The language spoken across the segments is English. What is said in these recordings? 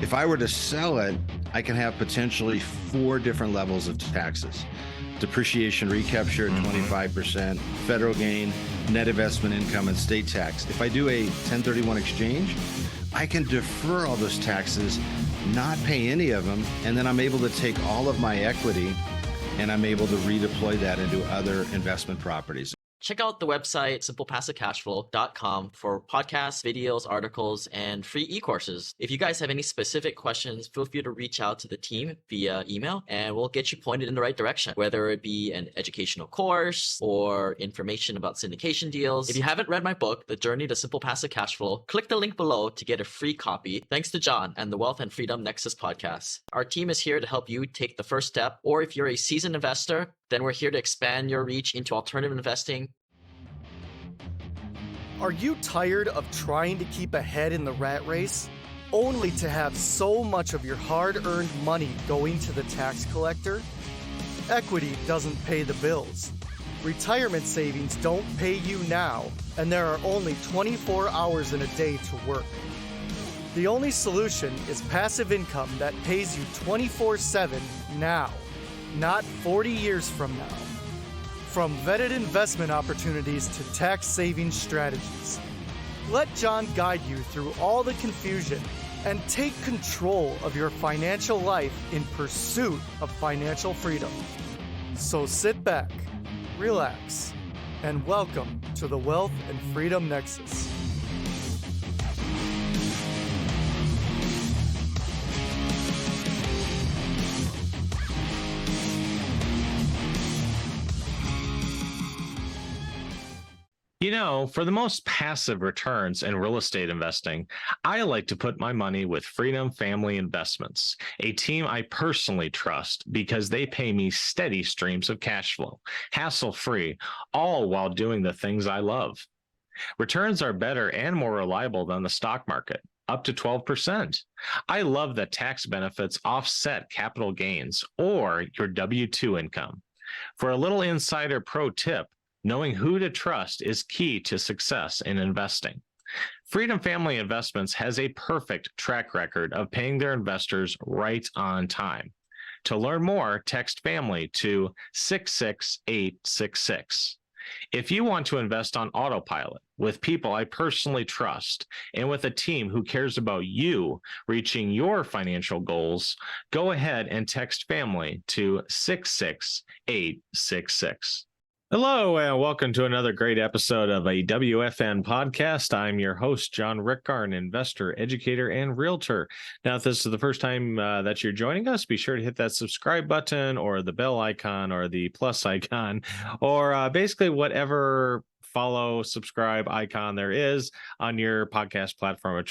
If I were to sell it, I can have potentially 4 different levels of taxes. Depreciation recapture at 25%, federal gain, net investment income, and state tax. If I do a 1031 exchange, I can defer all those taxes, not pay any of them, and then I'm able to take all of my equity and I'm able to redeploy that into other investment properties. Check out the website simplepassivecashflow.com for podcasts, videos, articles, and free e-courses. If you guys have any specific questions, feel free to reach out to the team via email and we'll get you pointed in the right direction, whether it be an educational course or information about syndication deals. If you haven't read my book, The Journey to Simple Passive Cashflow, click the link below to get a free copy. Thanks to John and the Wealth and Freedom Nexus podcast. Our team is here to help you take the first step, or if you're a seasoned investor, then we're here to expand your reach into alternative investing. Are you tired of trying to keep ahead in the rat race, only to have so much of your hard-earned money going to the tax collector? Equity doesn't pay the bills. Retirement savings don't pay you now, and there are only 24 hours in a day to work. The only solution is passive income that pays you 24/7 now, not 40 years from now. From vetted investment opportunities to tax saving strategies, let John guide you through all the confusion and take control of your financial life in pursuit of financial freedom. So sit back, relax, and welcome to the Wealth and Freedom Nexus. You know, for the most passive returns in real estate investing, I like to put my money with Freedom Family Investments, a team I personally trust because they pay me steady streams of cash flow, hassle-free, all while doing the things I love. Returns are better and more reliable than the stock market, up to 12%. I love that tax benefits offset capital gains or your W-2 income. For a little insider pro tip, knowing who to trust is key to success in investing. Freedom Family Investments has a perfect track record of paying their investors right on time. To learn more, text family to 66866. If you want to invest on autopilot with people I personally trust and with a team who cares about you reaching your financial goals, go ahead and text family to 66866. Hello, and welcome to another great episode of a WFN podcast. I'm your host, John Rickar, an investor, educator, and realtor. Now, if this is the first time that you're joining us, be sure to hit that subscribe button or the bell icon or the plus icon or basically whatever follow, subscribe icon there is on your podcast platform of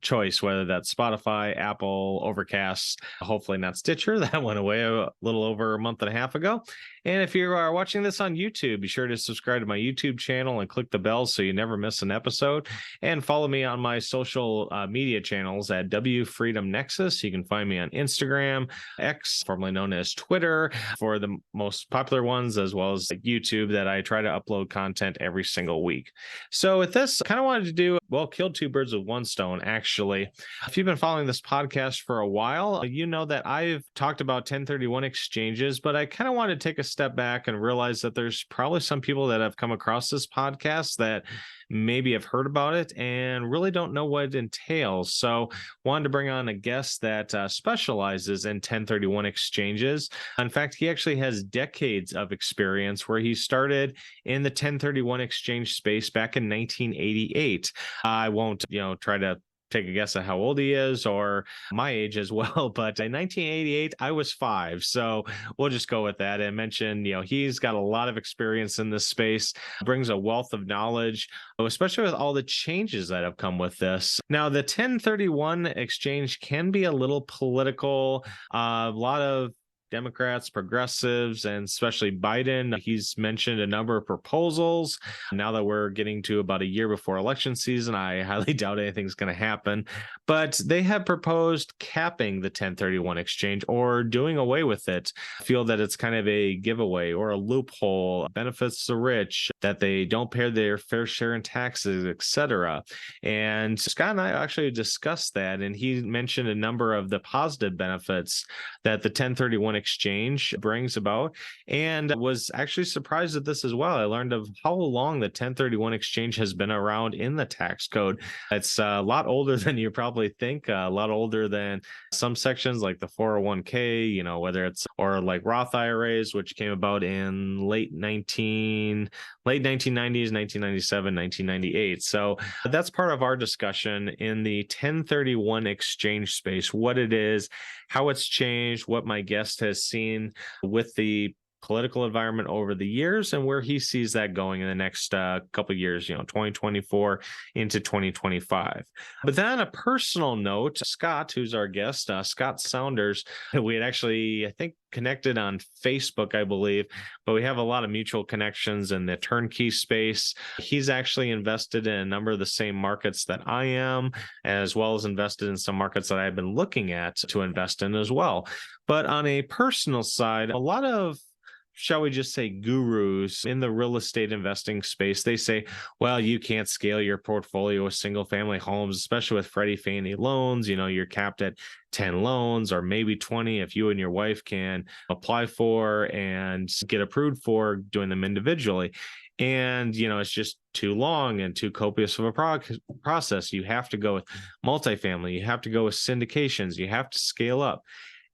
choice, whether that's Spotify, Apple, Overcast, hopefully not Stitcher. That went away a little over a month and a half ago. And if you are watching this on YouTube, be sure to subscribe to my YouTube channel and click the bell so you never miss an episode. And follow me on my social media channels at W Freedom Nexus. You can find me on Instagram, X, formerly known as Twitter, for the most popular ones, as well as YouTube, that I try to upload content every single week. So with this, I kind of wanted to do, kill 2 birds with 1 stone, actually. If you've been following this podcast for a while, you know that I've talked about 1031 exchanges, but I kind of want to take a step back and realize that there's probably some people that have come across this podcast that maybe have heard about it and really don't know what it entails. So wanted to bring on a guest that specializes in 1031 exchanges. In fact, he actually has decades of experience, where he started in the 1031 exchange space back in 1988. I won't, try to take a guess at how old he is or my age as well. But in 1988, I was 5. So we'll just go with that and mention, he's got a lot of experience in this space, brings a wealth of knowledge, especially with all the changes that have come with this. Now, the 1031 exchange can be a little political, a lot of Democrats, progressives, and especially Biden. He's mentioned a number of proposals. Now that we're getting to about a year before election season, I highly doubt anything's going to happen. But they have proposed capping the 1031 exchange or doing away with it. I feel that it's kind of a giveaway or a loophole, benefits the rich, that they don't pay their fair share in taxes, etc. And Scott and I actually discussed that, and he mentioned a number of the positive benefits that the 1031 exchange brings about, and was actually surprised at this as well. I learned of how long the 1031 exchange has been around in the tax code. It's a lot older than you probably think, a lot older than some sections like the 401k, whether it's, or like Roth IRAs, which came about in late 1990s, 1997, 1998. So that's part of our discussion in the 1031 exchange space, what it is, how it's changed, what my guest has seen with the political environment over the years, and where he sees that going in the next couple of years, 2024 into 2025. But then on a personal note, Scott, who's our guest, Scott Saunders, we had actually, I think, connected on Facebook, I believe, but we have a lot of mutual connections in the turnkey space. He's actually invested in a number of the same markets that I am, as well as invested in some markets that I've been looking at to invest in as well. But on a personal side, a lot of, shall we just say, gurus in the real estate investing space, they say, well, you can't scale your portfolio with single family homes, especially with Freddie Fannie loans. You're capped at 10 loans or maybe 20 if you and your wife can apply for and get approved for doing them individually. And, it's just too long and too copious of a process. You have to go with multifamily. You have to go with syndications. You have to scale up.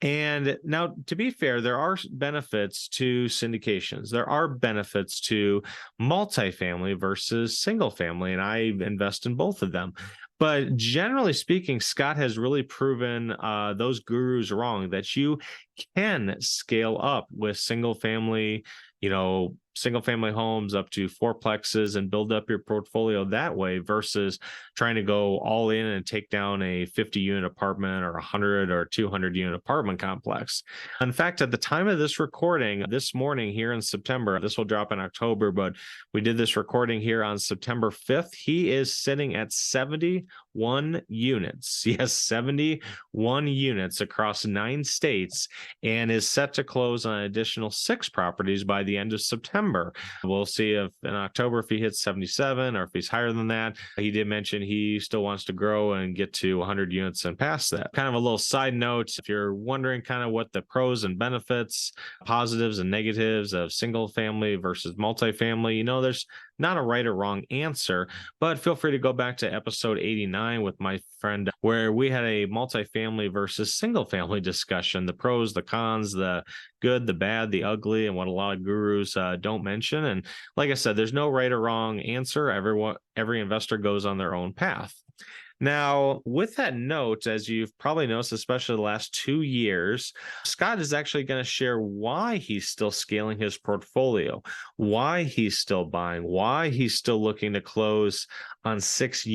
And now, to be fair, there are benefits to syndications. There are benefits to multifamily versus single family, and I invest in both of them. But generally speaking, Scott has really proven those gurus wrong, that you can scale up with single family homes up to fourplexes and build up your portfolio that way versus trying to go all in and take down a 50-unit apartment or 100 or 200-unit apartment complex. In fact, at the time of this recording, this morning here in September, this will drop in October, but we did this recording here on September 5th, he is sitting at 71 units. Yes, 71 units across 9 states, and is set to close on an additional 6 properties by the end of September. We'll see if in October if he hits 77 or if he's higher than that. He did mention he still wants to grow and get to 100 units and past that. Kind of a little side note, if you're wondering kind of what the pros and benefits, positives and negatives of single family versus multifamily, there's not a right or wrong answer, but feel free to go back to episode 89 with my friend, where we had a multifamily versus single family discussion, the pros, the cons, the good, the bad, the ugly, and what a lot of gurus don't mention. And like I said, there's no right or wrong answer. Every investor goes on their own path. Now, with that note, as you've probably noticed, especially the last 2 years, Scott is actually going to share why he's still scaling his portfolio, why he's still buying, why he's still looking to close on 6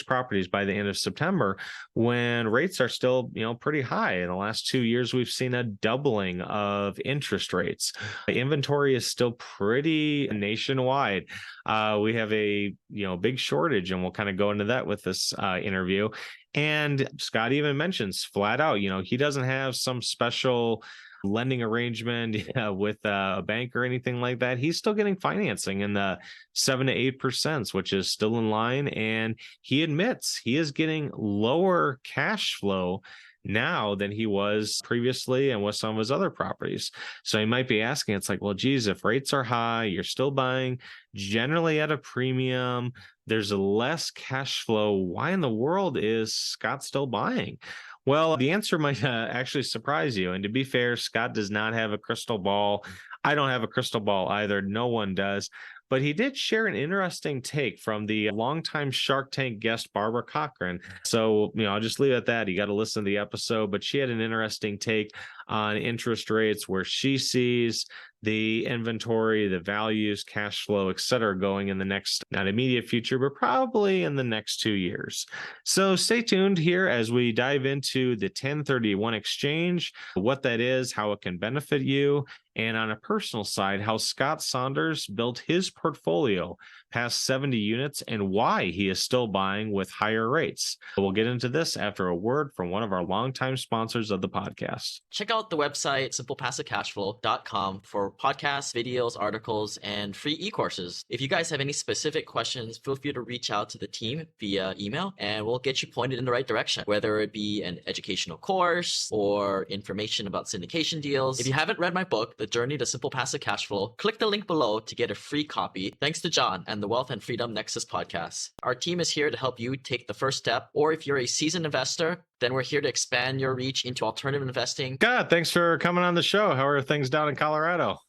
properties by the end of September, when rates are still, pretty high. In the last 2 years, we've seen a doubling of interest rates. Inventory is still pretty nationwide. We have a, big shortage, and we'll kind of go into that with this interview. And Scott even mentions flat out, he doesn't have some special lending arrangement with a bank or anything like that. He's still getting financing in the 7 to 8%, which is still in line. And he admits he is getting lower cash flow now than he was previously and with some of his other properties. So you might be asking, it's like, well, geez, if rates are high, you're still buying generally at a premium, there's less cash flow. Why in the world is Scott still buying? Well, the answer might actually surprise you. And to be fair, Scott does not have a crystal ball. I don't have a crystal ball either. No one does. But he did share an interesting take from the longtime Shark Tank guest, Barbara Cochran. So, I'll just leave it at that. You got to listen to the episode. But she had an interesting take on interest rates, where she sees the inventory, the values, cash flow, et cetera, going in the next, not immediate future, but probably in the next 2 years. So stay tuned here as we dive into the 1031 exchange, what that is, how it can benefit you, and on a personal side, how Scott Saunders built his portfolio past 70 units and why he is still buying with higher rates. We'll get into this after a word from one of our longtime sponsors of the podcast. Check out the website simplepassivecashflow.com for podcasts, videos, articles, and free e-courses. If you guys have any specific questions, feel free to reach out to the team via email and we'll get you pointed in the right direction, whether it be an educational course or information about syndication deals. If you haven't read my book, The Journey to Simple Passive Cashflow, click the link below to get a free copy. Thanks to John and the Wealth and Freedom Nexus podcast. Our team is here to help you take the first step, or if you're a seasoned investor, then we're here to expand your reach into alternative investing. Scott, thanks for coming on the show. How are things down in Colorado?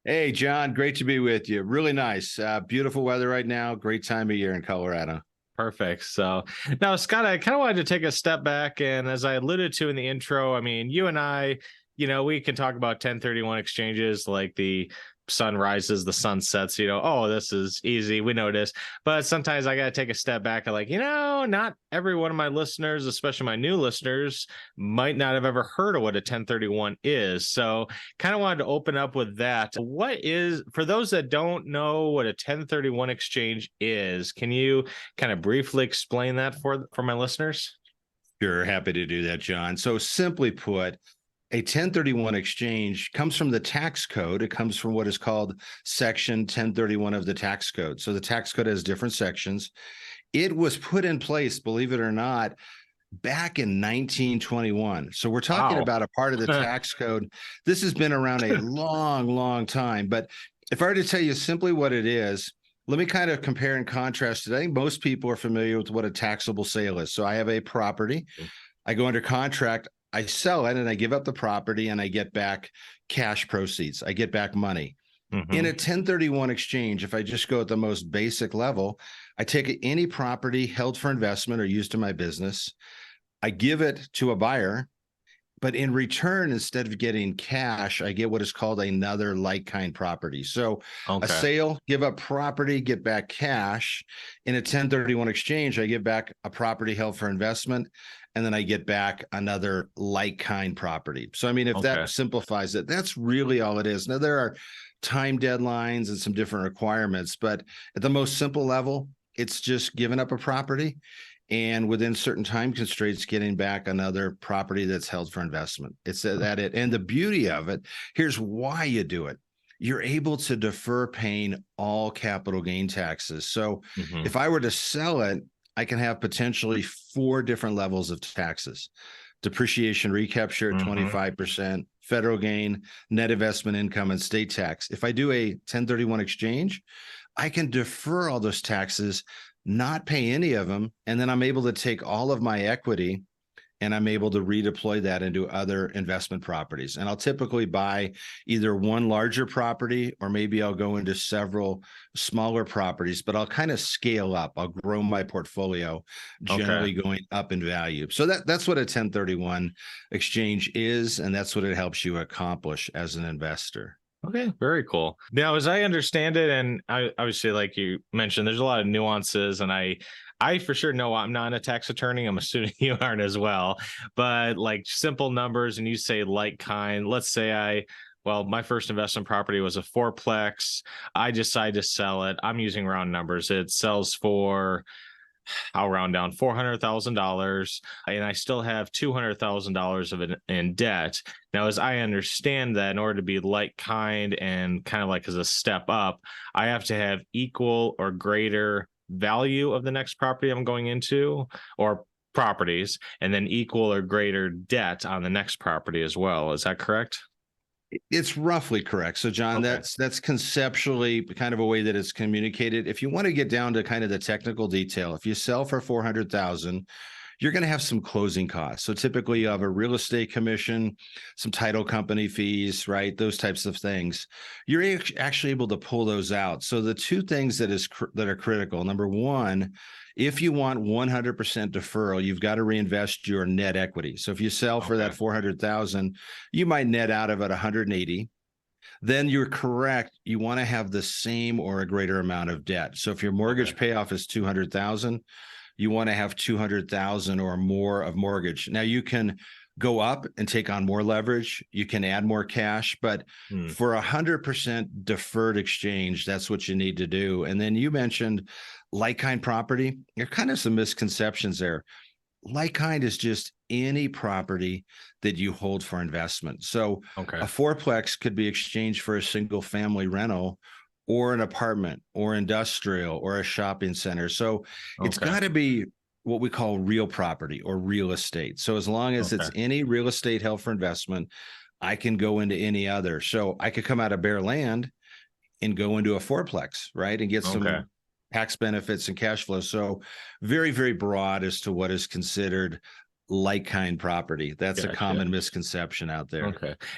Hey, John, great to be with you. Really nice. Beautiful weather right now. Great time of year in Colorado. Perfect. So now, Scott, I kind of wanted to take a step back. And as I alluded to in the intro, I mean, you and I, we can talk about 1031 exchanges like the sun rises, the sun sets, oh, this is easy. We know this. But sometimes I got to take a step back and not every one of my listeners, especially my new listeners, might not have ever heard of what a 1031 is. So kind of wanted to open up with that. For those that don't know what a 1031 exchange is, can you kind of briefly explain that for my listeners? Sure. Happy to do that, John. So simply put, a 1031 exchange comes from the tax code. It comes from what is called Section 1031 of the tax code. So the tax code has different sections. It was put in place, believe it or not, back in 1921. So we're talking about a part of the tax code. This has been around a long, long time. But if I were to tell you simply what it is, let me kind of compare and contrast it. I think most people are familiar with what a taxable sale is. So I have a property. I go under contract. I sell it and I give up the property and I get back cash proceeds. I get back money. Mm-hmm. In a 1031 exchange, if I just go at the most basic level, I take any property held for investment or used in my business. I give it to a buyer, but in return, instead of getting cash, I get what is called another like-kind property. So a sale, give up property, get back cash. In a 1031 exchange, I give back a property held for investment, and then I get back another like-kind property. So, I mean, if that simplifies it, that's really all it is. Now, there are time deadlines and some different requirements, but at the most simple level, it's just giving up a property and within certain time constraints, getting back another property that's held for investment. It's that it. And the beauty of it, here's why you do it. You're able to defer paying all capital gain taxes. So if I were to sell it, I can have potentially 4 different levels of taxes. Depreciation recapture at 25%, federal gain, net investment income, and state tax. If I do a 1031 exchange, I can defer all those taxes, not pay any of them, and then I'm able to take all of my equity and I'm able to redeploy that into other investment properties. And I'll typically buy either one larger property or maybe I'll go into several smaller properties, but I'll kind of scale up. I'll grow my portfolio, generally going up in value. So that's what a 1031 exchange is, and that's what it helps you accomplish as an investor. Okay, very cool. Now, as I understand it, and I obviously, like you mentioned, there's a lot of nuances, and I for sure know I'm not a tax attorney. I'm assuming you aren't as well, but like simple numbers, and you say like kind, let's say my first investment property was a 4-plex. I decide to sell it. I'm using round numbers. It sells for, I'll round down, $400,000, and I still have $200,000 of it in debt. Now, as I understand that, in order to be like kind and kind of like as a step up, I have to have equal or greater value of the next property I'm going into, or properties, and then equal or greater debt on the next property as well. Is that correct? It's roughly correct. So, John, that's conceptually kind of a way that it's communicated. If you want to get down to kind of the technical detail, if you sell for $400,000, you're going to have some closing costs. So typically you have a real estate commission, some title company fees, right? Those types of things. You're actually able to pull those out. So the 2 things that are critical. Number one, if you want 100% deferral, you've got to reinvest your net equity. So if you sell for that $400,000, you might net out of it 180. then you're correct. You want to have the same or a greater amount of debt. So if your mortgage payoff is 200,000, you want to have 200,000 or more of mortgage. Now you can go up and take on more leverage. You can add more cash, but for 100% deferred exchange, that's what you need to do. And then you mentioned like-kind property. There are kind of some misconceptions there. Like-kind is just any property that you hold for investment. So a fourplex could be exchanged for a single family rental or an apartment or industrial or a shopping center. So it's got to be what we call real property or real estate. So as long as it's any real estate held for investment, I can go into any other. So I could come out of bare land and go into a fourplex, right? And get some tax benefits and cash flow. So very, very broad as to what is considered like-kind property. That's a common misconception out there.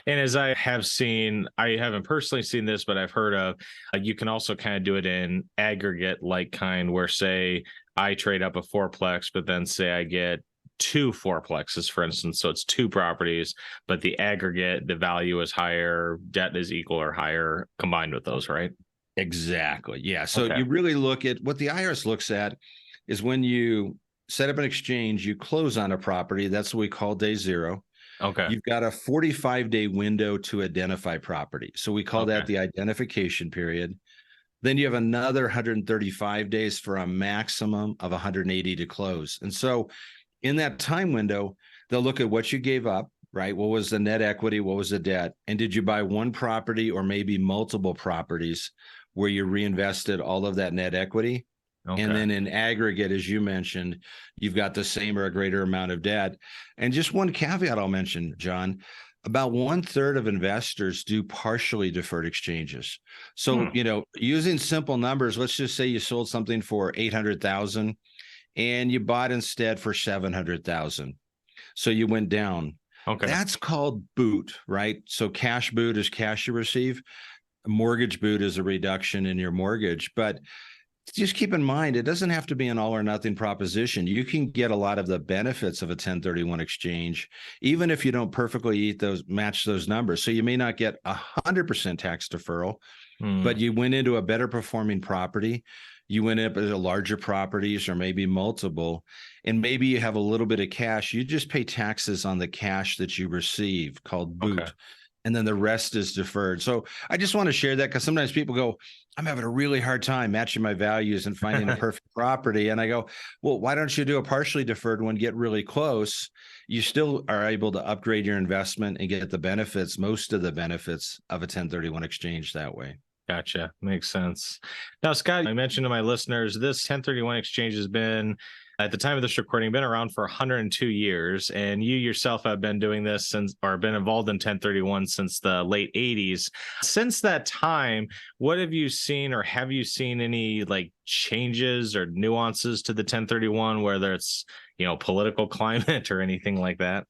And as I have seen, I haven't personally seen this, but I've heard of, you can also kind of do it in aggregate like-kind, where say I trade up a fourplex, but then say I get two fourplexes, for instance. So it's two properties, but the aggregate, the value is higher, debt is equal or higher combined with those, right? Exactly. Yeah. So you really look at what the IRS looks at is when you set up an exchange, you close on a property. That's what we call day zero. You've got a 45-day window to identify property. So we call that the identification period. Then you have another 135 days for a maximum of 180 to close. And so in that time window, they'll look at what you gave up, right? What was the net equity? What was the debt? And did you buy one property or maybe multiple properties where you reinvested all of that net equity? And then in aggregate, as you mentioned, you've got the same or a greater amount of debt. And just one caveat I'll mention, John, about 1/3 of investors do partially deferred exchanges. So, using simple numbers, let's just say you sold something for 800,000 and you bought instead for 700,000. So you went down. That's called boot, right? So cash boot is cash you receive. Mortgage boot is a reduction in your mortgage. But just keep in mind, it doesn't have to be an all or nothing proposition. You can get a lot of the benefits of a 1031 exchange, even if you don't perfectly match those numbers. So you may not get 100% tax deferral, but you went into a better performing property. You went up into larger properties or maybe multiple, and maybe you have a little bit of cash. You just pay taxes on the cash that you receive, called boot. And then the rest is deferred. So I just want to share that because sometimes people go, I'm having a really hard time matching my values and finding a perfect property. And I go, well, why don't you do a partially deferred one, get really close? You still are able to upgrade your investment and get the benefits, most of the benefits of a 1031 exchange that way. Gotcha. Makes sense. Now, Scott, I mentioned to my listeners, this 1031 exchange has been, at the time of this recording, been around for 102 years. And you yourself have been doing this since, or been involved in 1031 since the late 80s. Since that time, what have you seen, or have you seen any like changes or nuances to the 1031, whether it's, political climate or anything like that?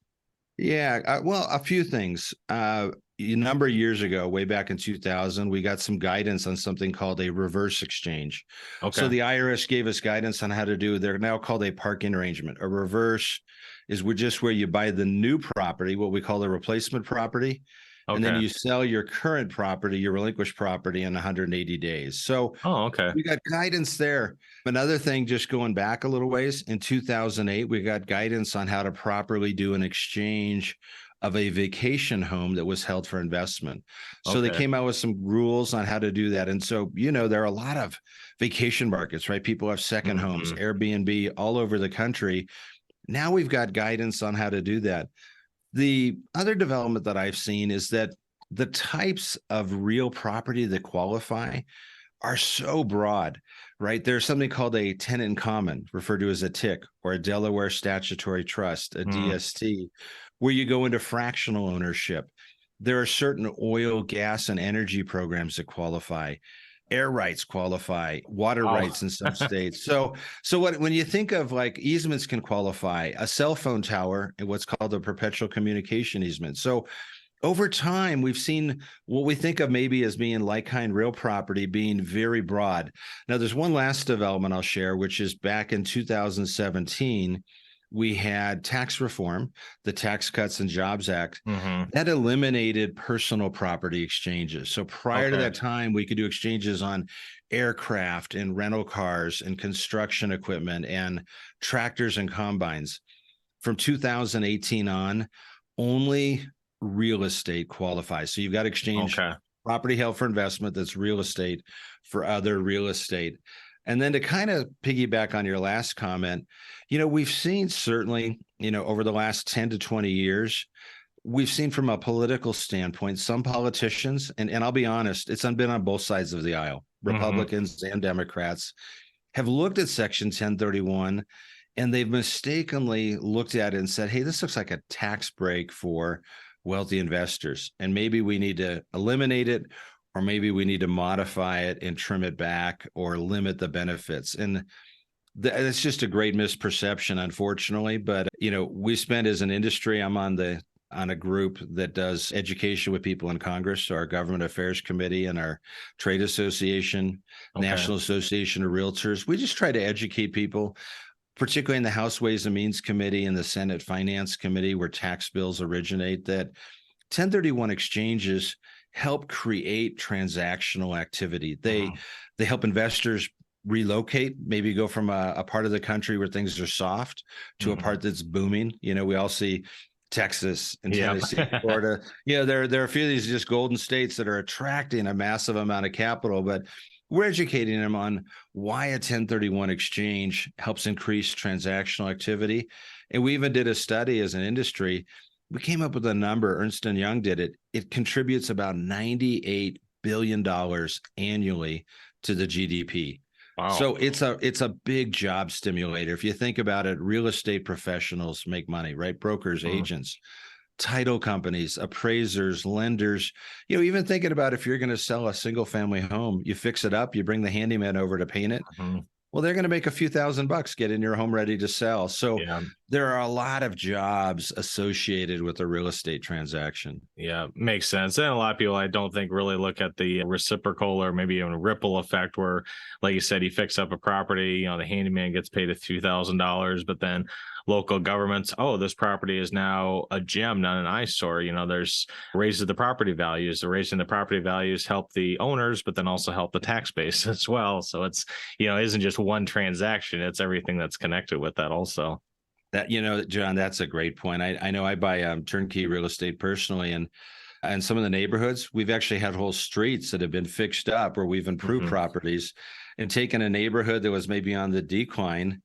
Yeah, well, a few things. A number of years ago, way back in 2000, we got some guidance on something called a reverse exchange. So the IRS gave us guidance on how to do, they're now called a parking arrangement. A reverse is just where you buy the new property, what we call the replacement property, and then you sell your current property, your relinquished property, in 180 days. So we got guidance there. Another thing, just going back a little ways, in 2008, we got guidance on how to properly do an exchange of a vacation home that was held for investment. So they came out with some rules on how to do that. And so, there are a lot of vacation markets, right? People have second homes, Airbnb all over the country. Now we've got guidance on how to do that. The other development that I've seen is that the types of real property that qualify are so broad, right? There's something called a tenant in common, referred to as a TIC, or a Delaware Statutory Trust, a DST, where you go into fractional ownership. There are certain oil, gas, and energy programs that qualify. Air rights qualify, water rights in some states. So when you think of like easements can qualify, a cell phone tower and what's called a perpetual communication easement. So over time, we've seen what we think of maybe as being like-kind real property being very broad. Now, there's one last development I'll share, which is back in 2017, we had tax reform, the Tax Cuts and Jobs Act, Mm-hmm. that eliminated personal property exchanges. So prior to that time, we could do exchanges on aircraft and rental cars and construction equipment and tractors and combines. From 2018 on, only real estate qualifies. So you've got to exchange property held for investment that's real estate for other real estate. And then to kind of piggyback on your last comment, we've seen certainly, over the last 10 to 20 years, we've seen from a political standpoint, some politicians, and I'll be honest, it's been on both sides of the aisle, Republicans and Democrats, have looked at Section 1031 and they've mistakenly looked at it and said, hey, this looks like a tax break for wealthy investors. And maybe we need to eliminate it, or maybe we need to modify it and trim it back or limit the benefits. And it's just a great misperception, unfortunately. But, we spend as an industry, I'm on a group that does education with people in Congress, so our Government Affairs Committee and our Trade Association, National Association of Realtors. We just try to educate people, particularly in the House Ways and Means Committee and the Senate Finance Committee, where tax bills originate, that 1031 exchanges help create transactional activity. They help investors relocate, maybe go from a part of the country where things are soft to a part that's booming. We all see Texas and Tennessee, Florida. There are a few of these just golden states that are attracting a massive amount of capital, but we're educating them on why a 1031 exchange helps increase transactional activity. And we even did a study as an industry. We came up with a number. Ernst & Young did it. It contributes about $98 billion annually to the GDP. Wow. So it's a big job stimulator. If you think about it, real estate professionals make money, right? Brokers, agents, title companies, appraisers, lenders. Even thinking about if you're going to sell a single family home, you fix it up, you bring the handyman over to paint it. Well, they're going to make a few $1,000 getting your home ready to sell. So there are a lot of jobs associated with a real estate transaction. Yeah, makes sense. And a lot of people, I don't think, really look at the reciprocal or maybe even a ripple effect where, like you said, you fix up a property, the handyman gets paid $2,000, but then local governments, this property is now a gem, not an eyesore. There's raises the property values. The raising the property values help the owners, but then also help the tax base as well. So it's, isn't just one transaction. It's everything that's connected with that also. That, John, that's a great point. I know I buy turnkey real estate personally, and some of the neighborhoods, we've actually had whole streets that have been fixed up where we've improved properties and taken a neighborhood that was maybe on the decline,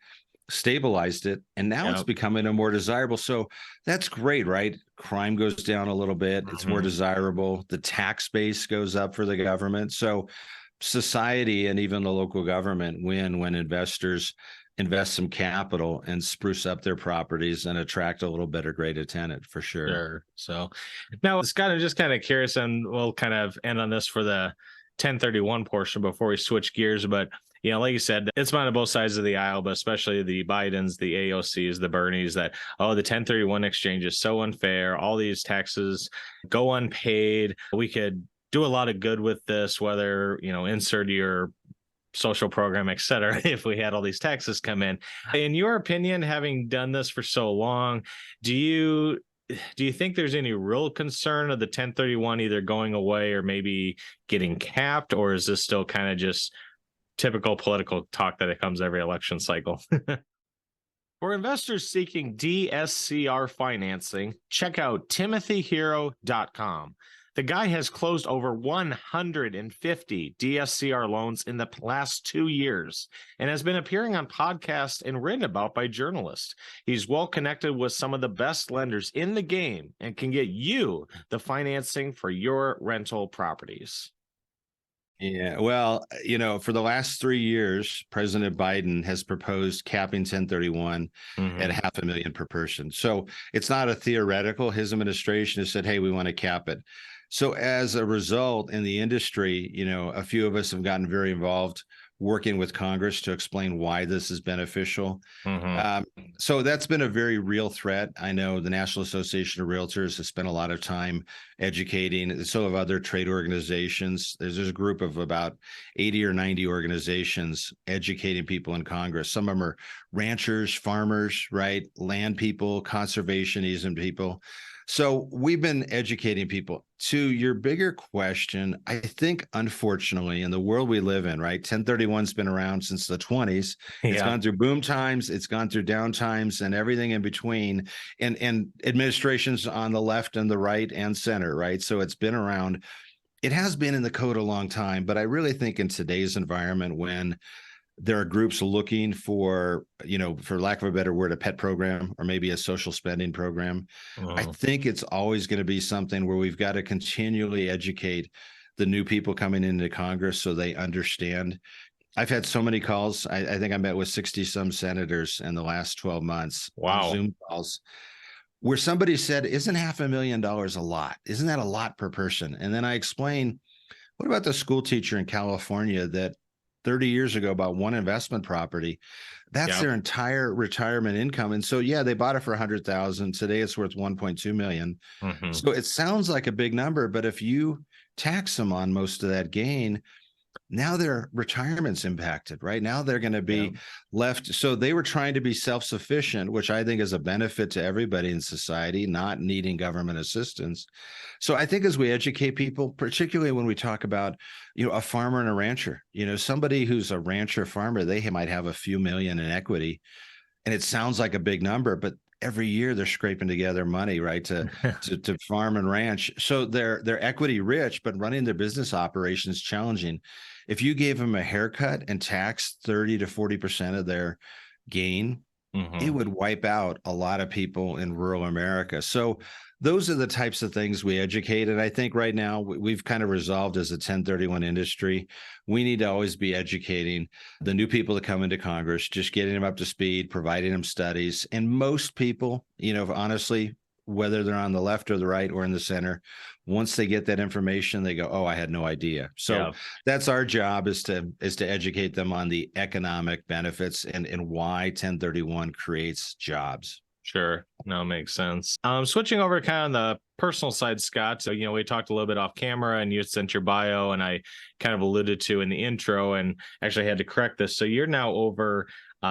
stabilized it, and now it's becoming a more desirable. So that's great, right? Crime goes down a little bit. It's more desirable. The tax base goes up for the government. So society and even the local government win when investors invest some capital and spruce up their properties and attract a little better graded tenant for sure. So now, Scott, I'm just kind of curious, and we'll kind of end on this for the 1031 portion before we switch gears. But like you said, it's been on both sides of the aisle, but especially the Bidens, the AOCs, the Bernies, that, the 1031 exchange is so unfair. All these taxes go unpaid. We could do a lot of good with this, whether, insert your social program, et cetera, if we had all these taxes come in. In your opinion, having done this for so long, do you think there's any real concern of the 1031 either going away or maybe getting capped, or is this still kind of just typical political talk that it comes every election cycle? For investors seeking DSCR financing, check out timothyhero.com. The guy has closed over 150 DSCR loans in the last 2 years and has been appearing on podcasts and written about by journalists. He's well connected with some of the best lenders in the game and can get you the financing for your rental properties. Yeah, well, for the last 3 years, President Biden has proposed capping 1031 at $500,000 per person. So it's not a theoretical. His administration has said, hey, we want to cap it. So as a result, in the industry, a few of us have gotten very involved working with Congress to explain why this is beneficial. Mhm. So that's been a very real threat. I know the National Association of Realtors has spent a lot of time educating. So have other trade organizations. There's a group of about 80 or 90 organizations educating people in Congress. Some of them are ranchers, farmers, right? Land people, conservation easement people. So we've been educating people. To your bigger question, I think, unfortunately, in the world we live in, right, 1031's been around since the 20s. It's Yeah. gone through boom times, it's gone through down times, and everything in between, and administrations on the left and the right and center, right? So it's been around. It has been in the code a long time, but I really think in today's environment, when there are groups looking for, for lack of a better word, a pet program or maybe a social spending program, I Mhm. think it's always going to be something where we've got to continually educate the new people coming into Congress so they understand. I've had so many calls. I think I met with 60 some senators in the last 12 months on Wow. Zoom calls where somebody said, isn't $500,000 a lot? Isn't that a lot per person? And then I explained, what about the school teacher in California that 30 years ago bought one investment property? That's Yeah. their entire retirement income. And so, yeah, they bought it for 100,000. Today it's worth 1.2 million. Mhm. So it sounds like a big number, but if you tax them on most of that gain, now their retirement's impacted, right? Now they're going to be left. So they were trying to be self-sufficient, which I think is a benefit to everybody in society, not needing government assistance. So I think as we educate people, particularly when we talk about, a farmer and a rancher, somebody who's a rancher farmer, they might have a few million in equity, and it sounds like a big number, but every year they're scraping together money, right, to farm and ranch. So they're equity rich, but running their business operations challenging. If you gave them a haircut and taxed 30 to 40% of their gain, it Mhm. would wipe out a lot of people in rural America. So those are the types of things we educate. And I think right now we've kind of resolved as a 1031 industry, we need to always be educating the new people that come into Congress, just getting them up to speed, providing them studies. And most people, honestly, whether they're on the left or the right or in the center, once they get that information, they go, oh, I had no idea. So Yeah. that's our job, is to educate them on the economic benefits and why 1031 creates jobs. Sure. No, makes sense. Switching over to kind of the personal side, Scott. So, we talked a little bit off camera and you sent your bio, and I kind of alluded to in the intro, and actually had to correct this. So you're now over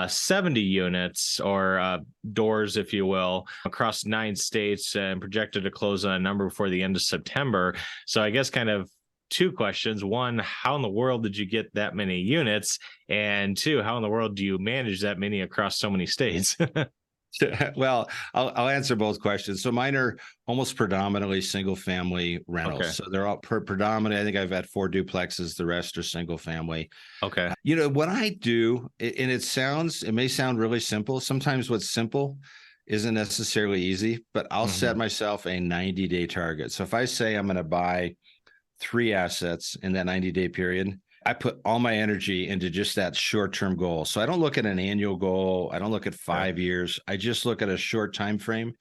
70 units or doors, if you will, across 9 states, and projected to close on a number before the end of September. So I guess kind of 2 questions. 1, how in the world did you get that many units? And 2, how in the world do you manage that many across so many states? Well, I'll answer both questions. So mine are almost predominantly single family rentals. Okay. So they're all predominantly, I think I've had 4 duplexes. The rest are single family. Okay. What I do, and it may sound really simple. Sometimes what's simple isn't necessarily easy, but I'll set myself a 90-day target. So if I say I'm going to buy 3 assets in that 90-day period, I put all my energy into just that short-term goal. So I don't look at an annual goal. I don't look at 5 years. I just look at a short time frame.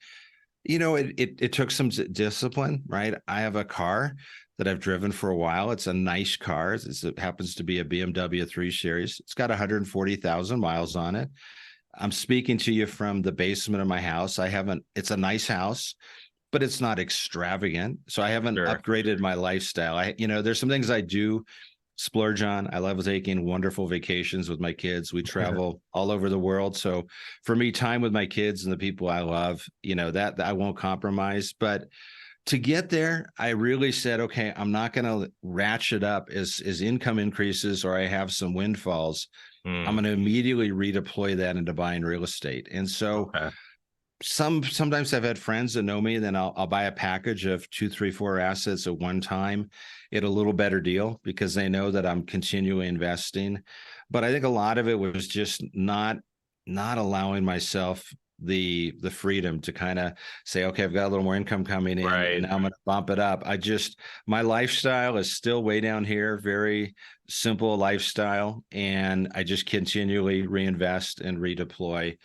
It took some discipline, right? I have a car that I've driven for a while. It's a nice car. It happens to be a BMW 3 Series. It's got 140,000 miles on it. I'm speaking to you from the basement of my house. It's a nice house, but it's not extravagant. So I haven't upgraded my lifestyle. There's some things I do splurge on. I love taking wonderful vacations with my kids. We travel all over the world. So for me, time with my kids and the people I love, that I won't compromise. But to get there, I really said, okay, I'm not going to ratchet up as income increases or I have some windfalls. I'm going to immediately redeploy that into buying real estate. And so sometimes I've had friends that know me, then I'll buy a package of 2, 3, 4 assets at one time at a little better deal because they know that I'm continually investing. But I think a lot of it was just not allowing myself the freedom to kind of say, okay, I've got a little more income coming in, and now I'm going to bump it up. My lifestyle is still way down here, very simple lifestyle, and I just continually reinvest and redeploy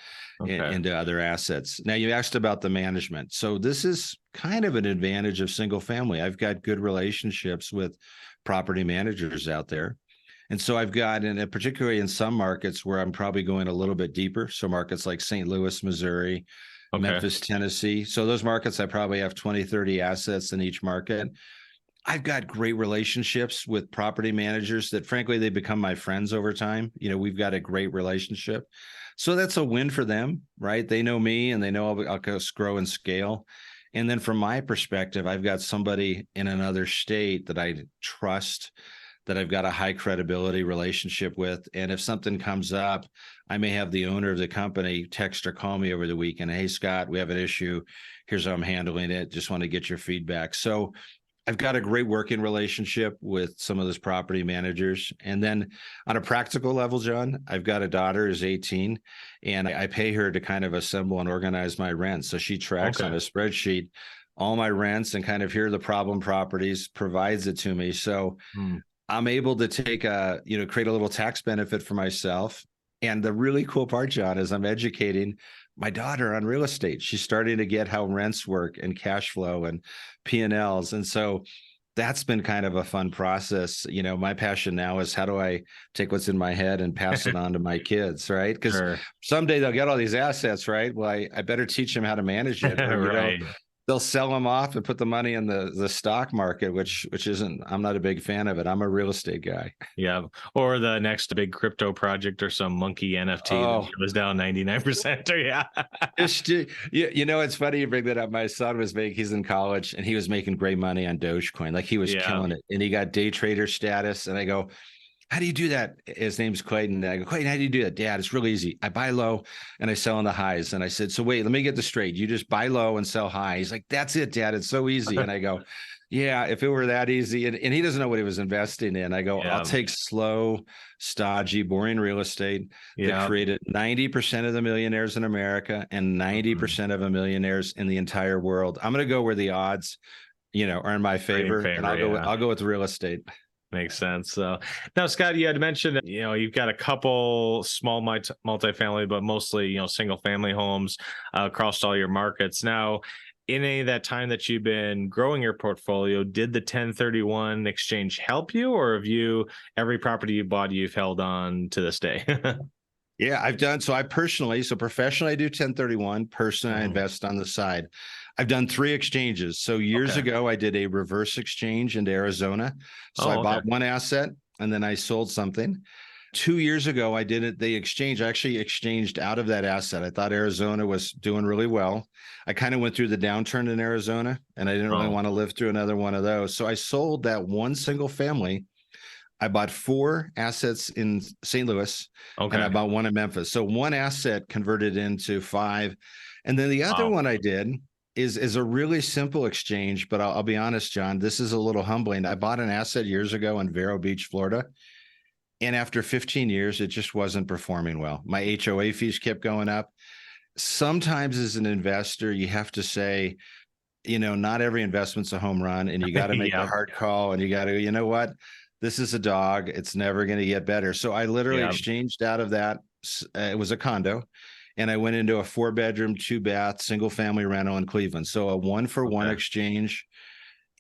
into other assets. Now, you asked about the management. So this is kind of an advantage of single family. I've got good relationships with property managers out there. And so I've got, and particularly in some markets where I'm probably going a little bit deeper. So markets like St. Louis, Missouri, Okay. Memphis, Tennessee. So those markets, I probably have 20, 30 assets in each market. I've got great relationships with property managers that frankly, they become my friends over time. We've got a great relationship. So that's a win for them, right? They know me and they know I'll just grow and scale. And then from my perspective, I've got somebody in another state that I trust, that I've got a high credibility relationship with. And if something comes up, I may have the owner of the company text or call me over the weekend. Hey, Scott, we have an issue. Here's how I'm handling it. Just want to get your feedback. So I've got a great working relationship with some of those property managers. And then on a practical level, John, I've got a daughter who's 18, and I pay her to kind of assemble and organize my rent. So she tracks on a spreadsheet all my rents and kind of here are the problem properties, provides it to me. So I'm able to take create a little tax benefit for myself. And the really cool part, John, is I'm educating my daughter on real estate. She's starting to get how rents work and cash flow and P&Ls. And so that's been kind of a fun process. My passion now is how do I take what's in my head and pass it on to my kids, right? Because someday they'll get all these assets, right? Well, I better teach them how to manage it. Or, they'll sell them off and put the money in the stock market, which isn't, I'm not a big fan of it. I'm a real estate guy. Yeah. Or the next big crypto project or some monkey NFT that was down 99%. Or it's funny you bring that up. My son he's in college and he was making great money on Dogecoin. Like he was killing it. And he got day trader status. And I go, how do you do that? His name's Clayton. And I go, Clayton, how do you do that? Dad, it's real easy. I buy low and I sell on the highs. And I said, so wait, let me get this straight. You just buy low and sell high. He's like, that's it, Dad. It's so easy. And I go, yeah, if it were that easy. And he doesn't know what he was investing in. I go, I'll take slow, stodgy, boring real estate that created 90% of the millionaires in America and 90% of the millionaires in the entire world. I'm going to go where the odds, are in my favor. And I'll go with real estate. Makes sense. So now, Scott, you had mentioned, you've got a couple small multifamily, but mostly, single family homes across all your markets. Now, in any of that time that you've been growing your portfolio, did the 1031 exchange help you, or have every property you bought, you've held on to this day? Yeah, I've done. So professionally, I do 1031. Personally, I invest on the side. I've done 3 exchanges. So years ago, I did a reverse exchange into Arizona. So I bought one asset and then I sold something. 2 years ago, I did it. I actually exchanged out of that asset. I thought Arizona was doing really well. I kind of went through the downturn in Arizona and I didn't really want to live through another one of those. So I sold that one single family. I bought 4 assets in St. Louis and I bought one in Memphis. So one asset converted into 5. And then the other one I did is a really simple exchange, but I'll be honest, John, this is a little humbling. I bought an asset years ago in Vero Beach, Florida. And after 15 years, it just wasn't performing well. My HOA fees kept going up. Sometimes as an investor, you have to say, not every investment's a home run and you got to make a hard call and you got to, you know what? This is a dog. It's never going to get better. So I literally exchanged out of that. It was a condo. And I went into a 4-bedroom, 2-bath, single family rental in Cleveland. So a 1-for-1 exchange.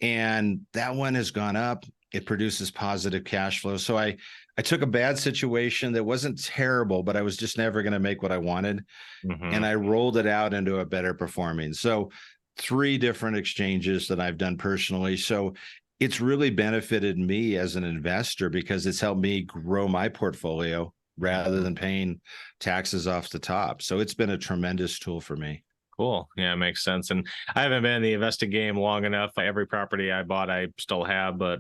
And that one has gone up. It produces positive cash flow. So I took a bad situation that wasn't terrible, but I was just never going to make what I wanted. And I rolled it out into a better performing. So 3 different exchanges that I've done personally. So it's really benefited me as an investor because it's helped me grow my portfolio rather than paying taxes off the top. So it's been a tremendous tool for me. Cool. Yeah, it makes sense. And I haven't been in the investing game long enough. Every property I bought, I still have, but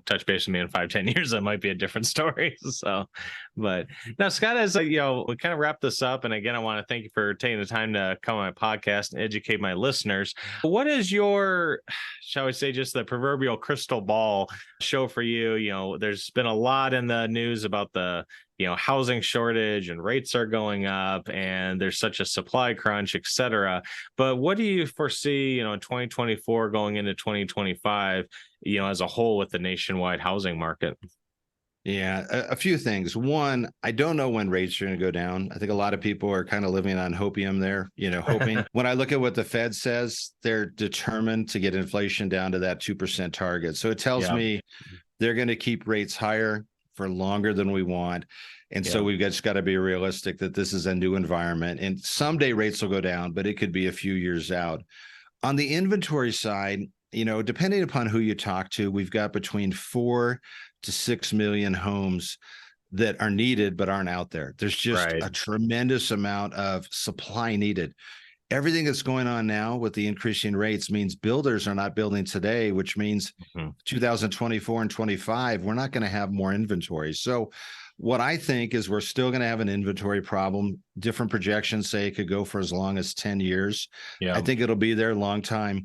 touch base with me in 5-10 years, that might be a different story. So, but now, Scott, as we kind of wrap this up, and again, I want to thank you for taking the time to come on my podcast and educate my listeners. What is your, shall we say, just the proverbial crystal ball show for you? There's been a lot in the news about the housing shortage and rates are going up and there's such a supply crunch, et cetera. But what do you foresee, in 2024 going into 2025, as a whole with the nationwide housing market? Yeah, a few things. One, I don't know when rates are going to go down. I think a lot of people are kind of living on hopium there, hoping. When I look at what the Fed says, they're determined to get inflation down to that 2% target. So it tells me they're going to keep rates higher for longer than we want. And so we've just got to be realistic that this is a new environment, and someday rates will go down, but it could be a few years out. On the inventory side, depending upon who you talk to, we've got between 4 to 6 million homes that are needed but aren't out there. There's just a tremendous amount of supply needed. Everything that's going on now with the increasing rates means builders are not building today, which means 2024 and 25, we're not going to have more inventory. So what I think is we're still going to have an inventory problem. Different projections say it could go for as long as 10 years. I think it'll be there a long time.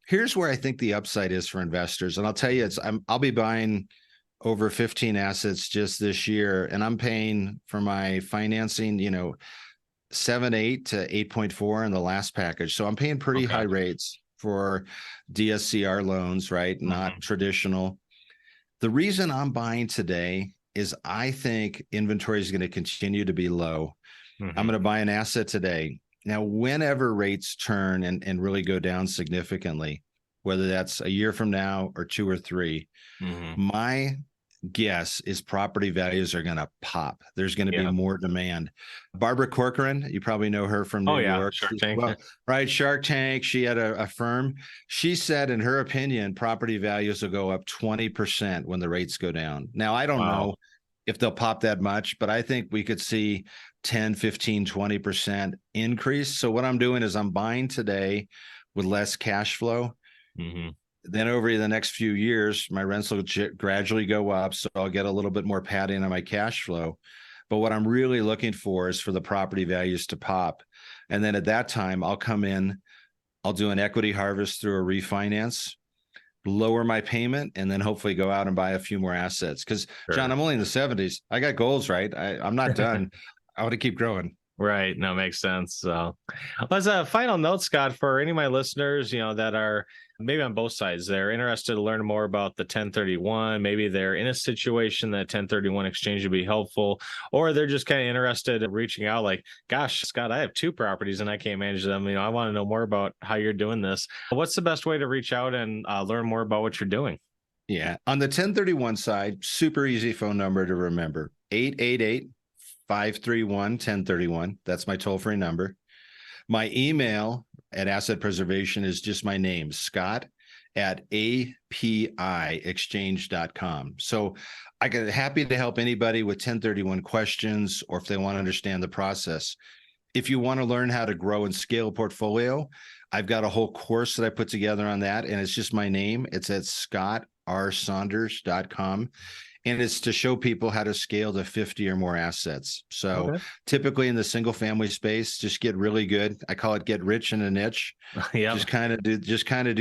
Here's where I think the upside is for investors. And I'll tell you, I'll be buying over 15 assets just this year, and I'm paying for my financing, 7.8 to 8.4 in the last package. So I'm paying pretty high rates for DSCR loans, right? Not traditional. The reason I'm buying today is I think inventory is going to continue to be low. I'm going to buy an asset today. Now, whenever rates turn and really go down significantly, whether that's a year from now or 2 or 3, my guess is property values are going to pop. There's going to be more demand. Barbara Corcoran, you probably know her from New York. Shark Tank. Right, Shark Tank. She had a firm. She said, in her opinion, property values will go up 20% when the rates go down. Now, I don't know if they'll pop that much, but I think we could see 10, 15, 20% increase. So what I'm doing is I'm buying today with less cash flow. Then over the next few years, my rents will gradually go up. So I'll get a little bit more padding on my cash flow. But what I'm really looking for is for the property values to pop. And then at that time, I'll come in, I'll do an equity harvest through a refinance, lower my payment, and then hopefully go out and buy a few more assets. Because, John, I'm only in the 70s. I got goals, right? I'm not done. I want to keep growing. Right. No, makes sense. So as a final note, Scott, for any of my listeners, that are maybe on both sides, they're interested to learn more about the 1031. Maybe they're in a situation that 1031 exchange would be helpful, or they're just kind of interested in reaching out like, gosh, Scott, I have 2 properties and I can't manage them. I want to know more about how you're doing this. What's the best way to reach out and learn more about what you're doing? Yeah. On the 1031 side, super easy phone number to remember, 888-531-1031. That's my toll-free number. My email at Asset Preservation is just my name, Scott@apiexchange.com. So I get happy to help anybody with 1031 questions, or if they want to understand the process. If you want to learn how to grow and scale a portfolio, I've got a whole course that I put together on that, and it's just my name. It's at scottrsaunders.com. And it's to show people how to scale to 50 or more assets. So typically in the single family space, just get really good. I call it get rich in a niche. Just kind of do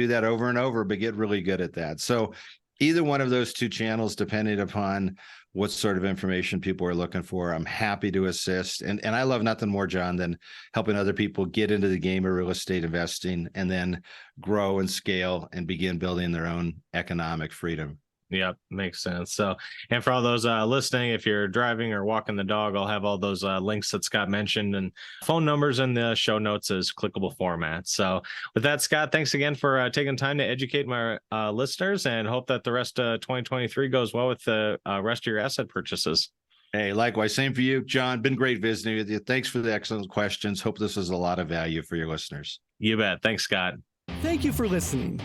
that over and over, but get really good at that. So either one of those 2 channels, depending upon what sort of information people are looking for, I'm happy to assist. And I love nothing more, John, than helping other people get into the game of real estate investing and then grow and scale and begin building their own economic freedom. Yep, makes sense. So, and for all those listening, if you're driving or walking the dog, I'll have all those links that Scott mentioned and phone numbers in the show notes as clickable format. So with that, Scott, thanks again for taking time to educate my listeners, and hope that the rest of 2023 goes well with the rest of your asset purchases. Hey, likewise. Same for you, John. Been great visiting with you. Thanks for the excellent questions. Hope this is a lot of value for your listeners. You bet. Thanks, Scott. Thank you for listening.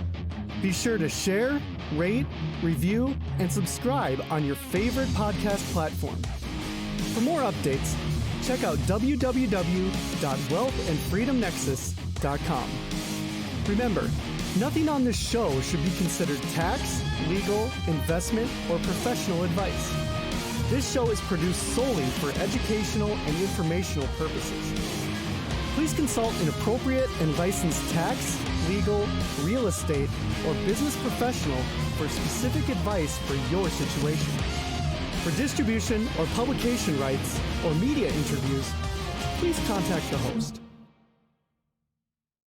Be sure to share, rate, review, and subscribe on your favorite podcast platform. For more updates, check out www.wealthandfreedomnexus.com. Remember, nothing on this show should be considered tax, legal, investment, or professional advice. This show is produced solely for educational and informational purposes. Please consult an appropriate and licensed tax, legal, real estate, or business professional for specific advice for your situation. For distribution or publication rights or media interviews, please contact the host.